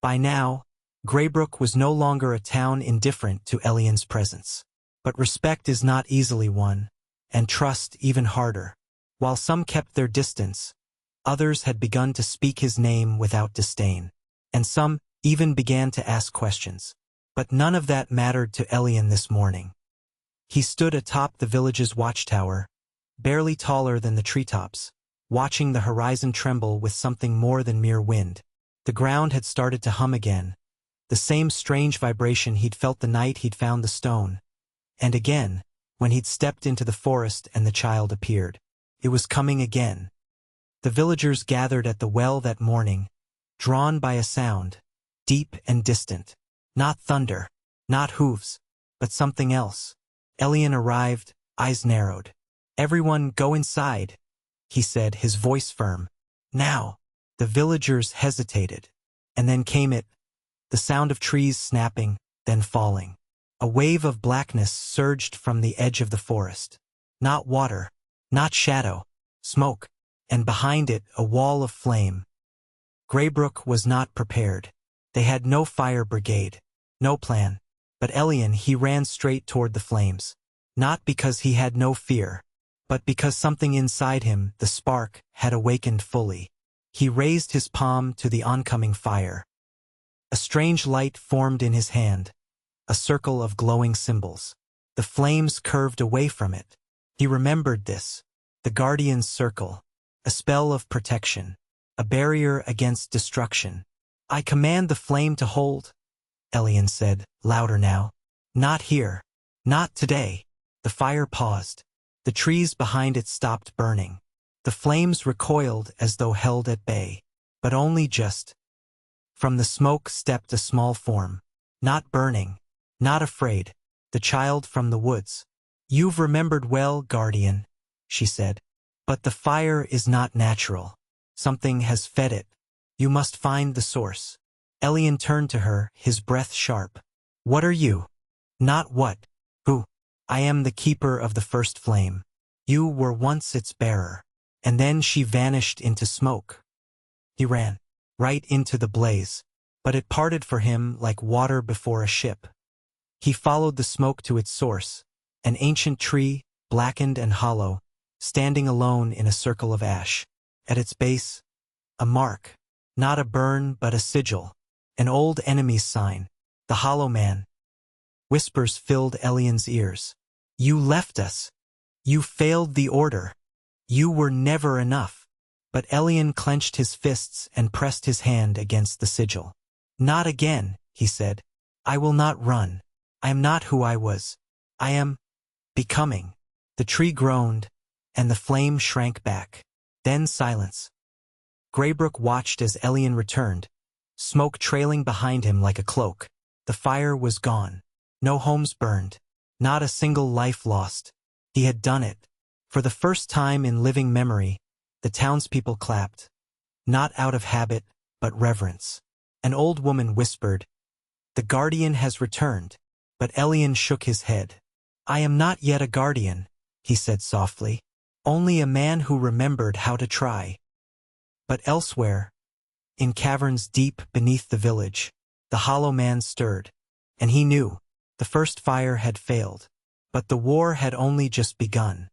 By now, Greybrook was no longer a town indifferent to Elian's presence. But respect is not easily won, and trust even harder. While some kept their distance, others had begun to speak his name without disdain, and some even began to ask questions. But none of that mattered to Elian this morning. He stood atop the village's watchtower, barely taller than the treetops, watching the horizon tremble with something more than mere wind. The ground had started to hum again, the same strange vibration he'd felt the night he'd found the stone. And again, when he'd stepped into the forest and the child appeared. It was coming again. The villagers gathered at the well that morning, drawn by a sound, deep and distant. Not thunder, not hooves, but something else. Elian arrived, eyes narrowed. "Everyone go inside," he said, his voice firm. "Now." The villagers hesitated, and then came it, the sound of trees snapping, then falling. A wave of blackness surged from the edge of the forest. Not water, not shadow, smoke, and behind it a wall of flame. Greybrook was not prepared. They had no fire brigade, no plan. But Elian, he ran straight toward the flames. Not because he had no fear, but because something inside him, the spark, had awakened fully. He raised his palm to the oncoming fire. A strange light formed in his hand, a circle of glowing symbols. The flames curved away from it. He remembered this, the guardian's circle, a spell of protection, a barrier against destruction. "I command the flame to hold," Elian said, louder now. "Not here. Not today." The fire paused. The trees behind it stopped burning. The flames recoiled as though held at bay, but only just. From the smoke stepped a small form, not burning, not afraid, the child from the woods. "You've remembered well, guardian," she said. "But the fire is not natural. Something has fed it. You must find the source." Elian turned to her, his breath sharp. "What are you?" "Not what. Who?" "I am the keeper of the first flame. You were once its bearer." And then she vanished into smoke. He ran, right into the blaze, but it parted for him like water before a ship. He followed the smoke to its source, an ancient tree, blackened and hollow, standing alone in a circle of ash. At its base, a mark, not a burn but a sigil, an old enemy's sign, the Hollow Man. Whispers filled Elian's ears. "You left us. You failed the order. You were never enough." But Elian clenched his fists and pressed his hand against the sigil. "Not again," he said. "I will not run. I am not who I was. I am becoming." The tree groaned, and the flame shrank back. Then silence. Greybrook watched as Elian returned, smoke trailing behind him like a cloak. The fire was gone. No homes burned. Not a single life lost. He had done it. For the first time in living memory, the townspeople clapped. Not out of habit, but reverence. An old woman whispered, "The guardian has returned." But Elian shook his head. "I am not yet a guardian," he said softly. "Only a man who remembered how to try." But elsewhere, in caverns deep beneath the village, the Hollow Man stirred. And he knew, the first fire had failed. But the war had only just begun.